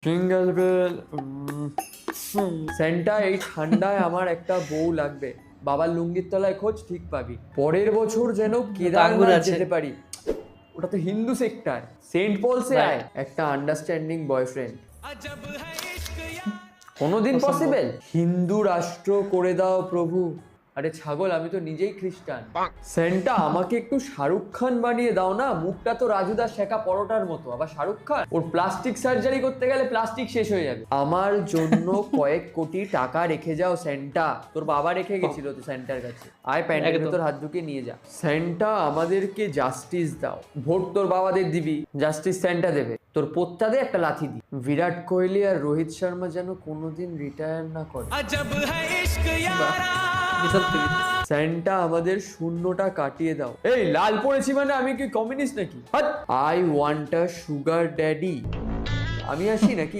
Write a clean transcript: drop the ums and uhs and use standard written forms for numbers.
Single bell. সেন্টা, এই ঠান্ডায় আমার একটা বউ লাগবে। বাবার লুঙ্গির তলায় খোঁজ, ঠিক পাবি। পরের বছর যেন আঙ্গুর কেদারনাথ আছে। যেতে পারি। ওটা তো হিন্দু সেক্টর। সেন্ট পলসে Right. আয়, একটা আন্ডারস্ট্যান্ডিং বয়ফ্রেন্ড। কোনোদিন অসম্ভব। পসিবল? হিন্দু রাষ্ট্র করে দাও প্রভু। আরে ছাগল, আমি তো নিজেই খ্রিস্টান। সেন্টা, আমাকে একটু শাহরুখ খান বানিয়ে দাও না। মুখটা তো রাজুদার শেখা পরোটার মতো। আবার শাহরুখ খান, ওর প্লাস্টিক সার্জারি করতে গেলে প্লাস্টিক শেষ হয়ে যাবে। আমার জন্য কয়েক কোটি টাকা রেখে যাও সেন্টা। তোর বাবা রেখে গেছিল তো সেন্টার কাছে। আয়, প্যান্টের একদম। ভেতর হাত ঢুকিয়ে নিয়ে যা। সেন্টা, আমাদেরকে জাস্টিস দাও। ভোট তোর বাবাদের দিবি, জাস্টিস সেন্টা দেবে। তোর পোত্তাদের একটা লাথি দি। বিরাট কোহলি আর রোহিত শর্মা যেন কোনোদিন রিটায়ার না করে। বাহ, বিশাল তুমি। সেন্টা, আমাদের শূন্যটা কাটিয়ে দাও। এই লাল পড়েছি মানে আমি কি কমিউনিস্ট নাকি? I want a sugar daddy. আমি আসি নাকি?